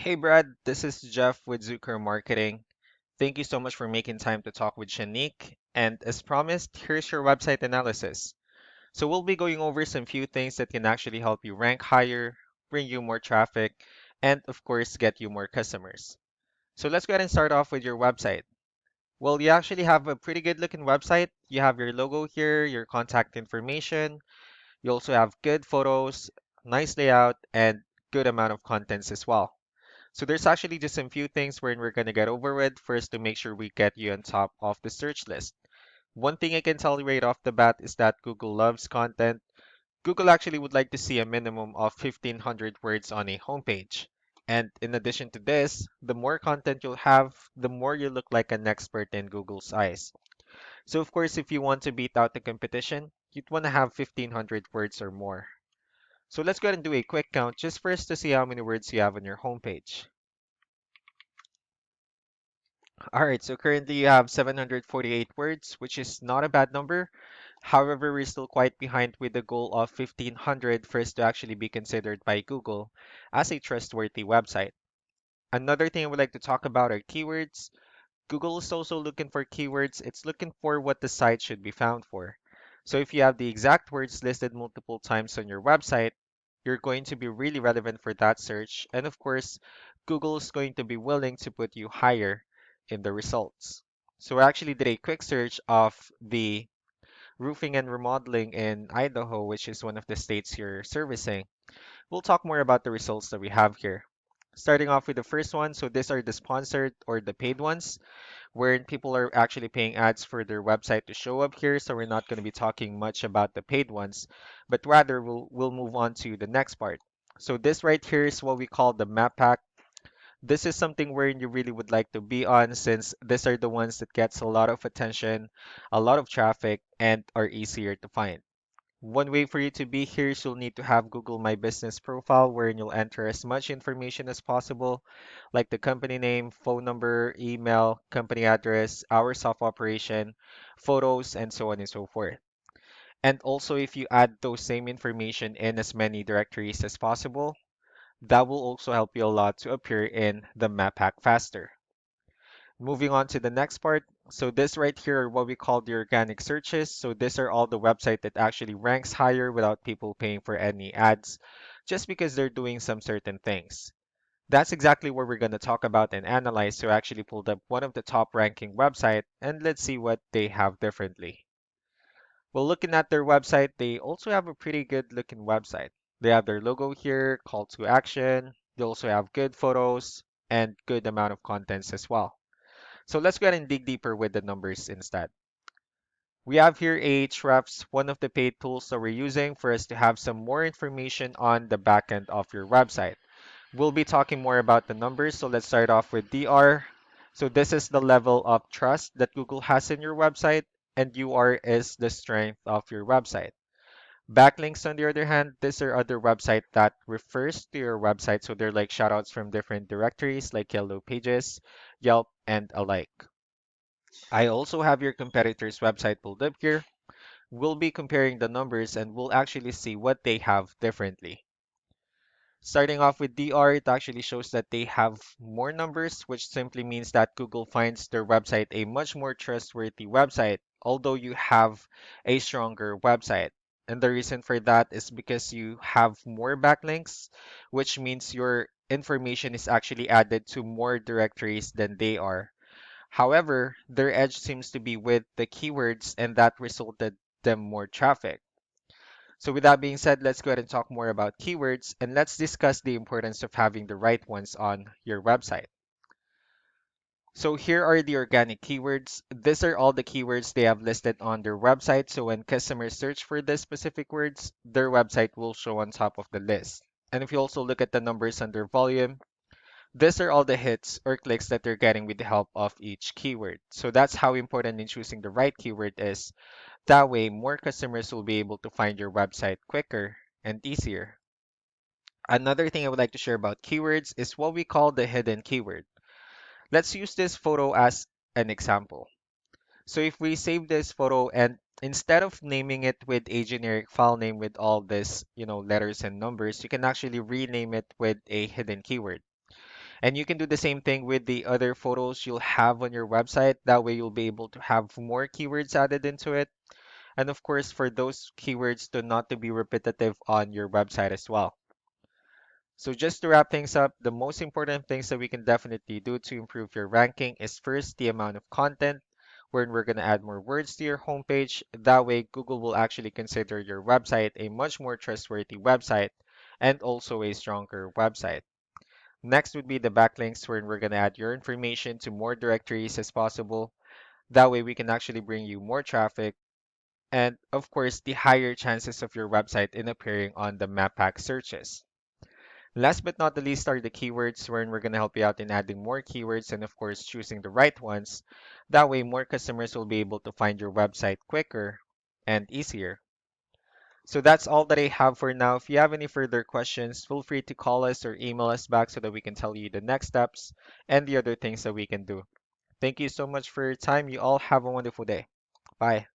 Hey Brad, this is Jeff with Zucker Marketing. Thank you so much for making time to talk with Shanique. And as promised, here's your website analysis. So we'll be going over some few things that can actually help you rank higher, bring you more traffic, and of course, get you more customers. So let's go ahead and start off with your website. Well, you actually have a pretty good looking website. You have your logo here, your contact information. You also have good photos, nice layout, and good amount of contents as well. So there's actually just some few things we're going to get over with first to make sure we get you on top of the search list. One thing I can tell you right off the bat is that Google loves content. Google actually would like to see a minimum of 1,500 words on a homepage. And in addition to this, the more content you'll have, the more you look like an expert in Google's eyes. So of course, if you want to beat out the competition, you'd want to have 1,500 words or more. So let's go ahead and do a quick count just first to see how many words you have on your homepage. All right, so currently you have 748 words, which is not a bad number. However, we're still quite behind with the goal of 1500 for us to actually be considered by Google as a trustworthy website. Another thing I would like to talk about are keywords. Google is also looking for keywords. It's looking for what the site should be found for. So if you have the exact words listed multiple times on your website, you're going to be really relevant for that search. And of course, Google is going to be willing to put you higher in the results. So I actually did a quick search of the roofing and remodeling in Idaho, which is one of the states you're servicing. We'll talk more about the results that we have here. Starting off with the first one, so these are the sponsored or the paid ones wherein people are actually paying ads for their website to show up here. So we're not going to be talking much about the paid ones, but rather we'll move on to the next part. So this right here is what we call the map pack. This is something wherein you really would like to be on since these are the ones that gets a lot of attention, a lot of traffic, and are easier to find. One way for you to be here is you'll need to have Google My Business profile wherein you'll enter as much information as possible, like the company name, phone number, email, company address, hours of operation, photos, and so on and so forth. And also, if you add those same information in as many directories as possible, that will also help you a lot to appear in the map pack faster. Moving on to the next part. So this right here are what we call the organic searches. So these are all the website that actually ranks higher without people paying for any ads, just because they're doing some certain things. That's exactly what we're going to talk about and analyze. So I actually pulled up one of the top ranking website and let's see what they have differently. Well, looking at their website, they also have a pretty good looking website. They have their logo here, call to action. They also have good photos and good amount of contents as well. So let's go ahead and dig deeper with the numbers instead. We have here Ahrefs, one of the paid tools that we're using for us to have some more information on the backend of your website. We'll be talking more about the numbers, so let's start off with DR. So this is the level of trust that Google has in your website, and UR is the strength of your website. Backlinks, on the other hand, these are other website that refers to your website, so they're like shoutouts from different directories like Yellow Pages, Yelp, and alike. I also have your competitor's website pulled up here. We'll be comparing the numbers and we'll actually see what they have differently. Starting off with DR, it actually shows that they have more numbers, which simply means that Google finds their website a much more trustworthy website, although you have a stronger website. And the reason for that is because you have more backlinks, which means your information is actually added to more directories than they are. However, their edge seems to be with the keywords, and that resulted them more traffic. So with that being said, let's go ahead and talk more about keywords, and let's discuss the importance of having the right ones on your website. So here are the organic keywords. These are all the keywords they have listed on their website. So when customers search for these specific words, their website will show on top of the list. And if you also look at the numbers under volume, these are all the hits or clicks that they're getting with the help of each keyword. So that's how important in choosing the right keyword is. That way, more customers will be able to find your website quicker and easier. Another thing I would like to share about keywords is what we call the hidden keyword. Let's use this photo as an example. So if we save this photo and instead of naming it with a generic file name with all this, letters and numbers, you can actually rename it with a hidden keyword. And you can do the same thing with the other photos you'll have on your website. That way you'll be able to have more keywords added into it. And of course, for those keywords to not to be repetitive on your website as well. So just to wrap things up, the most important things that we can definitely do to improve your ranking is first the amount of content, where we're going to add more words to your homepage. That way, Google will actually consider your website a much more trustworthy website and also a stronger website. Next would be the backlinks, where we're going to add your information to more directories as possible. That way, we can actually bring you more traffic. And of course, the higher chances of your website in appearing on the map pack searches. Last but not the least are the keywords, wherein we're going to help you out in adding more keywords and, of course, choosing the right ones. That way, more customers will be able to find your website quicker and easier. So that's all that I have for now. If you have any further questions, feel free to call us or email us back so that we can tell you the next steps and the other things that we can do. Thank you so much for your time. You all have a wonderful day. Bye.